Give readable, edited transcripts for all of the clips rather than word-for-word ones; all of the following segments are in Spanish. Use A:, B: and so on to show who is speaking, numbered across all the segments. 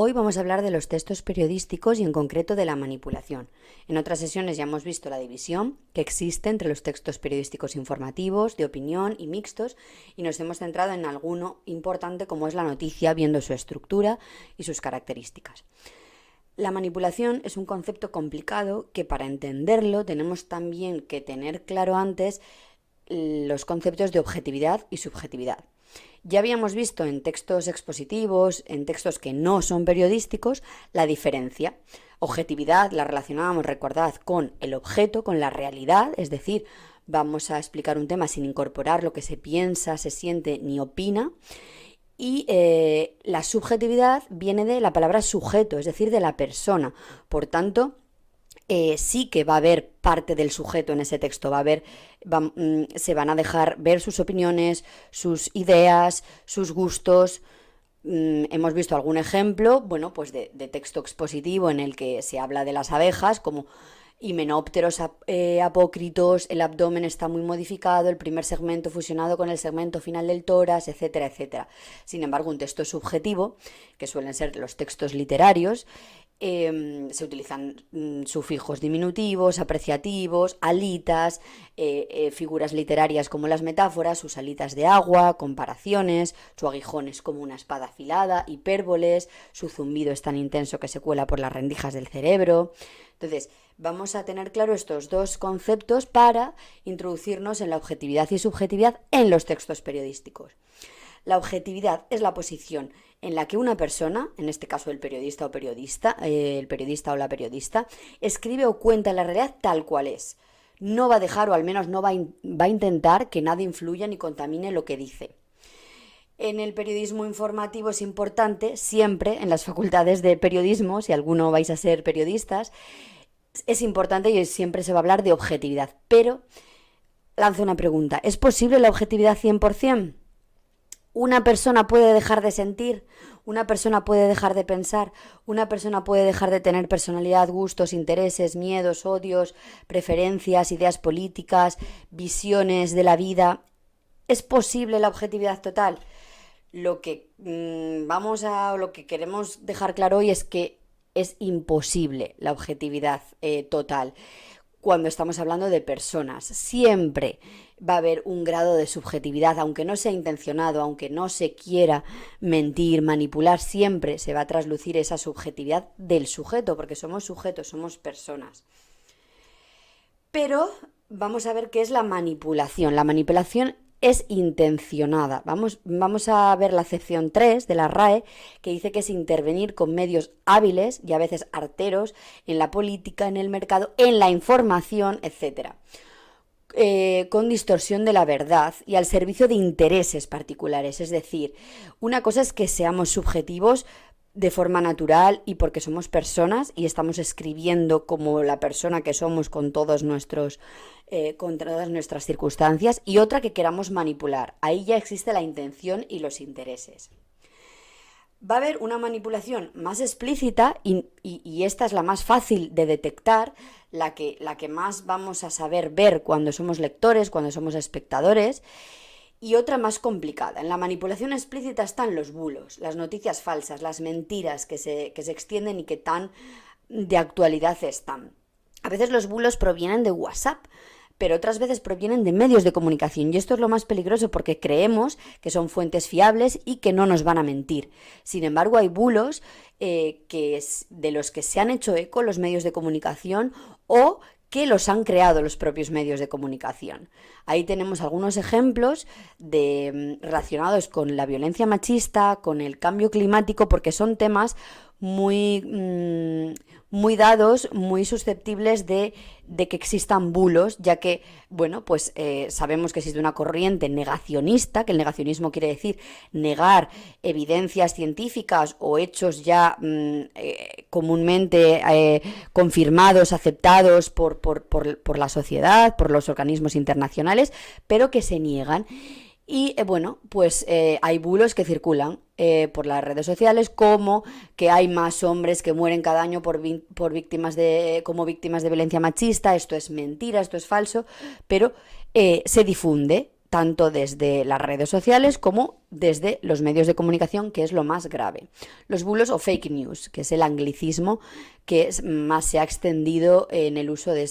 A: Hoy vamos a hablar de los textos periodísticos y en concreto de la manipulación. En otras sesiones ya hemos visto la división que existe entre los textos periodísticos informativos, de opinión y mixtos, y nos hemos centrado en alguno importante como es la noticia, viendo su estructura y sus características. La manipulación es un concepto complicado que para entenderlo tenemos también que tener claro antes los conceptos de objetividad y subjetividad. Ya habíamos visto en textos expositivos, en textos que no son periodísticos, la diferencia. Objetividad la relacionábamos, recordad, con el objeto, con la realidad, es decir, vamos a explicar un tema sin incorporar lo que se piensa, se siente ni opina. Y la subjetividad viene de la palabra sujeto, es decir, de la persona. Por tanto, sí que va a haber parte del sujeto en ese texto, se van a dejar ver sus opiniones, sus ideas, sus gustos. Hemos visto algún ejemplo, bueno, pues de texto expositivo en el que se habla de las abejas, como himenópteros apócritos, el abdomen está muy modificado, el primer segmento fusionado con el segmento final del tórax, etcétera, etcétera. Sin embargo, un texto subjetivo, que suelen ser los textos literarios, se utilizan sufijos diminutivos, apreciativos, alitas, figuras literarias como las metáforas, sus alitas de agua, comparaciones, su aguijón es como una espada afilada, hipérboles, su zumbido es tan intenso que se cuela por las rendijas del cerebro. Entonces, vamos a tener claro estos dos conceptos para introducirnos en la objetividad y subjetividad en los textos periodísticos. La objetividad es la posición en la que una persona, en este caso el periodista o la periodista, escribe o cuenta la realidad tal cual es. No va a dejar, o al menos no va a intentar, que nada influya ni contamine lo que dice. En el periodismo informativo es importante, siempre en las facultades de periodismo, si alguno vais a ser periodistas, es importante y siempre se va a hablar de objetividad. Pero lanzo una pregunta, ¿es posible la objetividad 100%? Una persona puede dejar de sentir, una persona puede dejar de pensar, una persona puede dejar de tener personalidad, gustos, intereses, miedos, odios, preferencias, ideas políticas, visiones de la vida. ¿Es posible la objetividad total? Lo que queremos dejar claro hoy es que es imposible la objetividad total. Cuando estamos hablando de personas, siempre va a haber un grado de subjetividad, aunque no sea intencionado, aunque no se quiera mentir, manipular, siempre se va a traslucir esa subjetividad del sujeto, porque somos sujetos, somos personas. Pero vamos a ver qué es la manipulación. La manipulación es intencionada. Vamos a ver la acepción 3 de la RAE, que dice que es intervenir con medios hábiles y a veces arteros en la política, en el mercado, en la información, etc. Con distorsión de la verdad y al servicio de intereses particulares. Es decir, una cosa es que seamos subjetivos de forma natural y porque somos personas y estamos escribiendo como la persona que somos con todas nuestras circunstancias, y otra que queramos manipular. Ahí ya existe la intención y los intereses. Va a haber una manipulación más explícita y esta es la más fácil de detectar, la que más vamos a saber ver cuando somos lectores, cuando somos espectadores, y otra más complicada. En la manipulación explícita están los bulos, las noticias falsas, las mentiras que se extienden y que tan de actualidad están. A veces los bulos provienen de WhatsApp, pero otras veces provienen de medios de comunicación, y esto es lo más peligroso porque creemos que son fuentes fiables y que no nos van a mentir. Sin embargo, hay bulos de los que se han hecho eco los medios de comunicación o que los han creado los propios medios de comunicación. Ahí tenemos algunos ejemplos relacionados con la violencia machista, con el cambio climático, porque son temas muy dados, muy susceptibles de que existan bulos, ya que, bueno, pues sabemos que existe una corriente negacionista, que el negacionismo quiere decir negar evidencias científicas o hechos ya comúnmente confirmados, aceptados por la sociedad, por los organismos internacionales, pero que se niegan. Y hay bulos que circulan por las redes sociales, como que hay más hombres que mueren cada año como víctimas de violencia machista. Esto es mentira, esto es falso, pero se difunde tanto desde las redes sociales como desde los medios de comunicación, que es lo más grave. Los bulos o fake news, que es el anglicismo que más se ha extendido en el uso de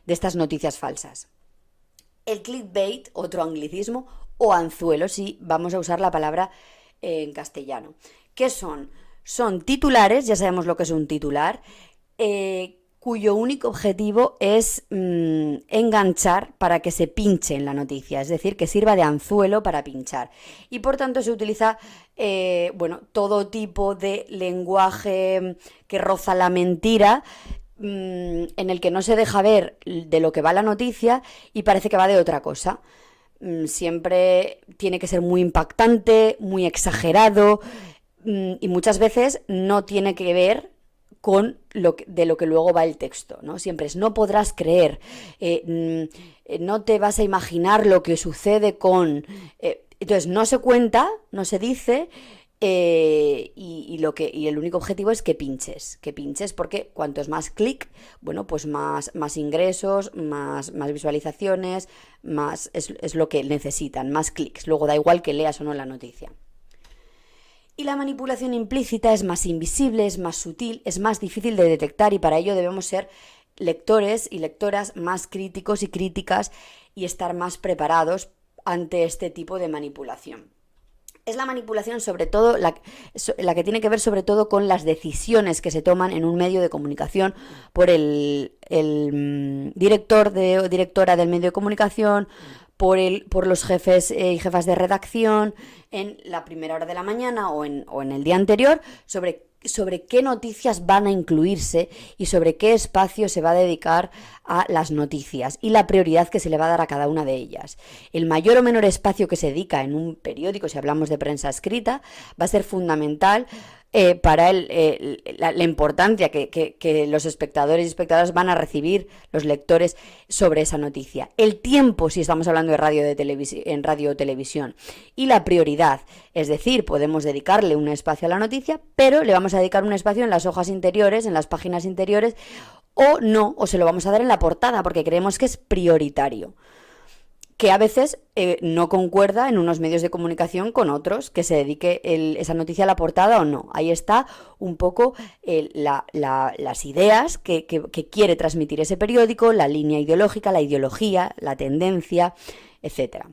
A: estas noticias falsas. El clickbait, otro anglicismo, o anzuelo, si vamos a usar la palabra en castellano. ¿Qué son? Son titulares, ya sabemos lo que es un titular, cuyo único objetivo es enganchar para que se pinche en la noticia, es decir, que sirva de anzuelo para pinchar. Y por tanto se utiliza todo tipo de lenguaje que roza la mentira, en el que no se deja ver de lo que va la noticia y parece que va de otra cosa. Siempre tiene que ser muy impactante, muy exagerado, y muchas veces no tiene que ver con de lo que luego va el texto, ¿no? Siempre es: no podrás creer, no te vas a imaginar lo que sucede con... entonces no se cuenta, no se dice, y el único objetivo es que pinches, porque cuantos más clic, bueno, pues más ingresos, más visualizaciones, más es lo que necesitan, más clics. Luego da igual que leas o no la noticia. Y la manipulación implícita es más invisible, es más sutil, es más difícil de detectar, y para ello debemos ser lectores y lectoras más críticos y críticas y estar más preparados ante este tipo de manipulación. Es la manipulación sobre todo la que tiene que ver sobre todo con las decisiones que se toman en un medio de comunicación por el director o directora del medio de comunicación, por los jefes y jefas de redacción en la primera hora de la mañana o en el día anterior, sobre qué noticias van a incluirse y sobre qué espacio se va a dedicar a las noticias y la prioridad que se le va a dar a cada una de ellas. El mayor o menor espacio que se dedica en un periódico, si hablamos de prensa escrita, va a ser fundamental para la importancia que los espectadores y espectadoras van a recibir, los lectores, sobre esa noticia. El tiempo, si estamos hablando de radio o televisión, y la prioridad, es decir, podemos dedicarle un espacio a la noticia, pero le vamos a dedicar un espacio en las hojas interiores, en las páginas interiores, o se lo vamos a dar en la portada, porque creemos que es prioritario, que a veces no concuerda en unos medios de comunicación con otros, que se dedique esa noticia a la portada o no. Ahí está un poco las ideas que quiere transmitir ese periódico, la línea ideológica, la ideología, la tendencia, etc.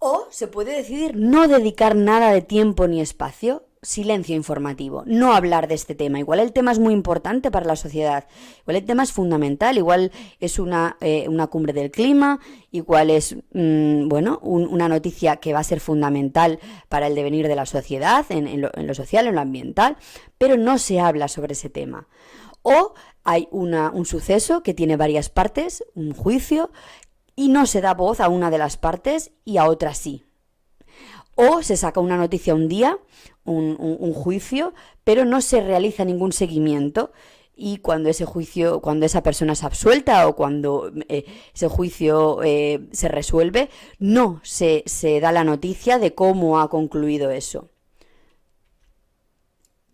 A: O se puede decidir no dedicar nada de tiempo ni espacio. Silencio informativo, no hablar de este tema. Igual el tema es muy importante para la sociedad, igual el tema es fundamental, igual es una cumbre del clima, igual es una noticia que va a ser fundamental para el devenir de la sociedad, en lo social, en lo ambiental, pero no se habla sobre ese tema. O hay un suceso que tiene varias partes, un juicio, y no se da voz a una de las partes y a otra sí. O se saca una noticia un día, un juicio, pero no se realiza ningún seguimiento, y cuando esa persona es absuelta o cuando ese juicio se resuelve, no se da la noticia de cómo ha concluido eso.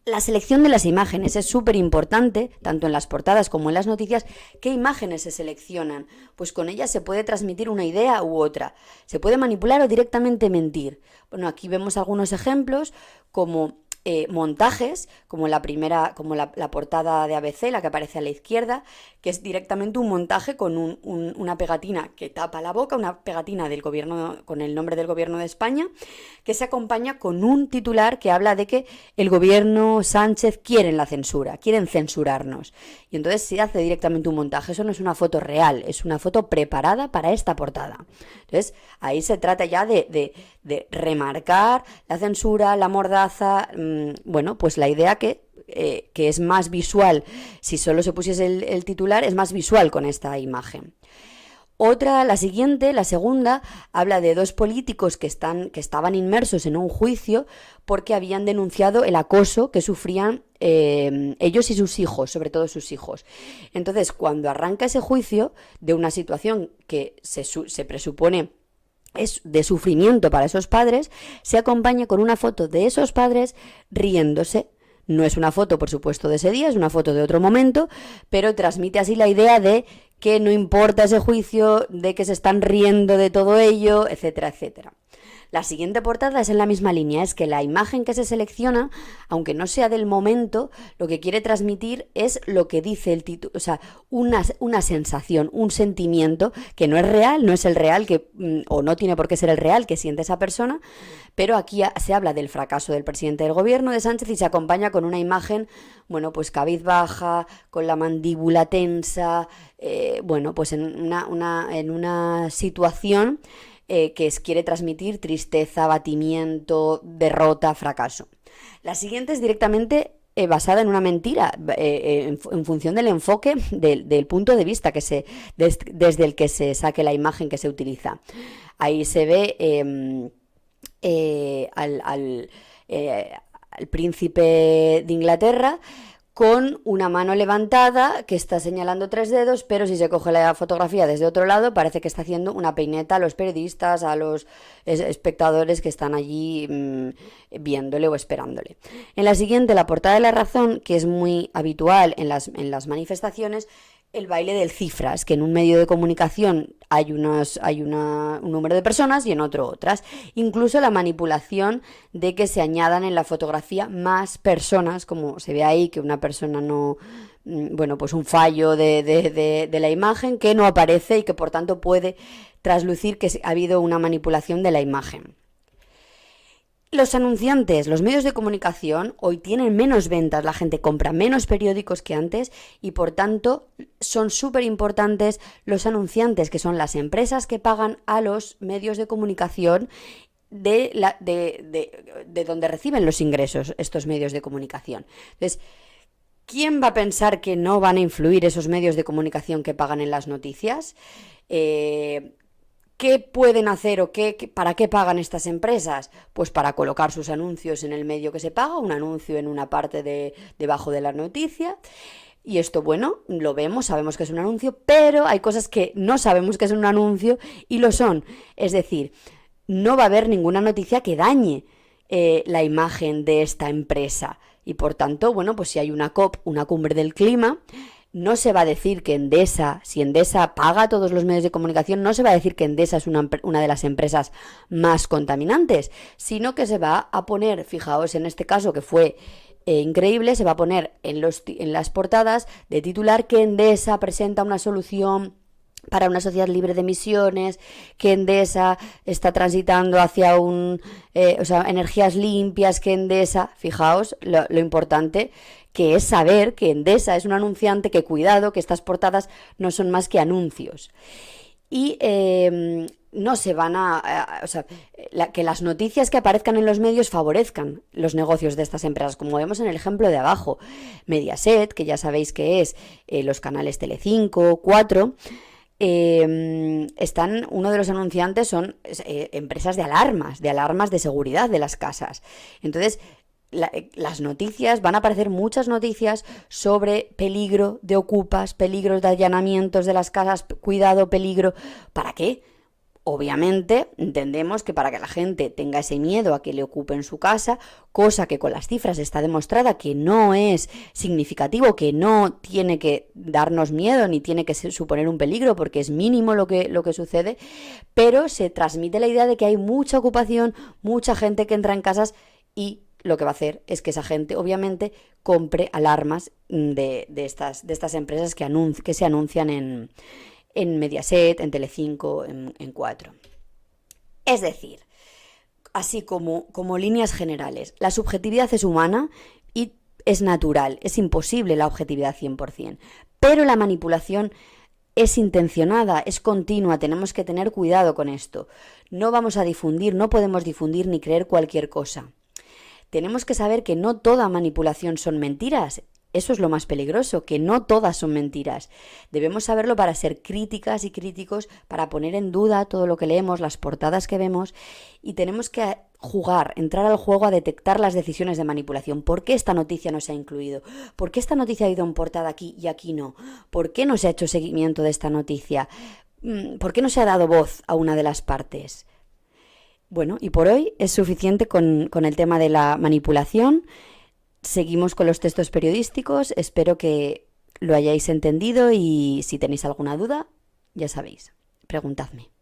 A: La selección de las imágenes es súper importante, tanto en las portadas como en las noticias. ¿Qué imágenes se seleccionan? Pues con ellas se puede transmitir una idea u otra. Se puede manipular o directamente mentir. Bueno, aquí vemos algunos ejemplos como montajes, como la portada de ABC, la que aparece a la izquierda, que es directamente un montaje con una pegatina que tapa la boca, una pegatina del gobierno con el nombre del gobierno de España, que se acompaña con un titular que habla de que el gobierno Sánchez quieren censurarnos. Y entonces se hace directamente un montaje. Eso no es una foto real, es una foto preparada para esta portada. Entonces ahí se trata ya de remarcar la censura, la mordaza, pues la idea que es más visual. Si solo se pusiese el titular, es más visual con esta imagen. La segunda, habla de dos políticos que estaban inmersos en un juicio porque habían denunciado el acoso que sufrían ellos y sus hijos, sobre todo sus hijos. Entonces, cuando arranca ese juicio de una situación que se presupone es de sufrimiento para esos padres, se acompaña con una foto de esos padres riéndose, No es una foto, por supuesto, de ese día, es una foto de otro momento, pero transmite así la idea de que no importa ese juicio, de que se están riendo de todo ello, etcétera, etcétera. La siguiente portada es en la misma línea, es que la imagen que se selecciona, aunque no sea del momento, lo que quiere transmitir es lo que dice el título, o sea, una sensación, un sentimiento que no es real, no es el real, o no tiene por qué ser el real que siente esa persona, pero aquí se habla del fracaso del presidente del gobierno de Sánchez y se acompaña con una imagen, bueno, pues cabizbaja, con la mandíbula tensa, bueno, pues en una situación que quiere transmitir tristeza, abatimiento, derrota, fracaso. La siguiente es directamente basada en una mentira, en función del enfoque del punto de vista desde el que se saque la imagen que se utiliza. Ahí se ve al príncipe de Inglaterra con una mano levantada que está señalando 3 dedos, pero si se coge la fotografía desde otro lado parece que está haciendo una peineta a los periodistas, a los espectadores que están allí viéndole o esperándole. En la siguiente, la portada de La Razón, que es muy habitual en las manifestaciones, el baile del cifras, que en un medio de comunicación hay un número de personas y en otro otras. Incluso la manipulación de que se añadan en la fotografía más personas, como se ve ahí que una persona no... Bueno, pues un fallo de la imagen que no aparece y que por tanto puede traslucir que ha habido una manipulación de la imagen. Los anunciantes, los medios de comunicación hoy tienen menos ventas, la gente compra menos periódicos que antes y por tanto son súper importantes los anunciantes, que son las empresas que pagan a los medios de comunicación de donde reciben los ingresos estos medios de comunicación. Entonces, ¿quién va a pensar que no van a influir esos medios de comunicación que pagan en las noticias? ¿Qué pueden hacer o para qué pagan estas empresas? Pues para colocar sus anuncios en el medio que se paga, un anuncio en una parte debajo de la noticia. Y esto, bueno, lo vemos, sabemos que es un anuncio, pero hay cosas que no sabemos que es un anuncio y lo son. Es decir, no va a haber ninguna noticia que dañe la imagen de esta empresa. Y por tanto, bueno, pues si hay una COP, una cumbre del clima, no se va a decir que Endesa, si Endesa paga a todos los medios de comunicación, no se va a decir que Endesa es una de las empresas más contaminantes, sino que se va a poner, fijaos en este caso que fue increíble, se va a poner en las portadas de titular que Endesa presenta una solución para una sociedad libre de emisiones, que Endesa está transitando hacia energías limpias, que Endesa, fijaos lo importante que es saber que Endesa es un anunciante, que cuidado, que estas portadas no son más que anuncios. Y no se van que las noticias que aparezcan en los medios favorezcan los negocios de estas empresas, como vemos en el ejemplo de abajo. Mediaset, que ya sabéis que es los canales Telecinco, 4... uno de los anunciantes son empresas de alarmas de seguridad de las casas. Entonces, las noticias, van a aparecer muchas noticias sobre peligro de ocupas, peligros de allanamientos de las casas, cuidado, peligro. ¿Para qué? Obviamente entendemos que para que la gente tenga ese miedo a que le ocupen su casa, cosa que con las cifras está demostrada que no es significativo, que no tiene que darnos miedo ni tiene que suponer un peligro porque es mínimo lo que sucede, pero se transmite la idea de que hay mucha ocupación, mucha gente que entra en casas y lo que va a hacer es que esa gente obviamente compre alarmas de estas empresas que se anuncian en Mediaset, en Telecinco, en 4. Es decir, así como líneas generales, la subjetividad es humana y es natural, es imposible la objetividad 100%, pero la manipulación es intencionada, es continua, tenemos que tener cuidado con esto. No podemos difundir ni creer cualquier cosa. Tenemos que saber que no toda manipulación son mentiras. Eso es lo más peligroso, que no todas son mentiras. Debemos saberlo para ser críticas y críticos, para poner en duda todo lo que leemos, las portadas que vemos, y tenemos que entrar al juego a detectar las decisiones de manipulación. ¿Por qué esta noticia no se ha incluido? ¿Por qué esta noticia ha ido en portada aquí y aquí no? ¿Por qué no se ha hecho seguimiento de esta noticia? ¿Por qué no se ha dado voz a una de las partes? Bueno, y por hoy es suficiente con el tema de la manipulación. Seguimos con los textos periodísticos, espero que lo hayáis entendido y si tenéis alguna duda, ya sabéis, preguntadme.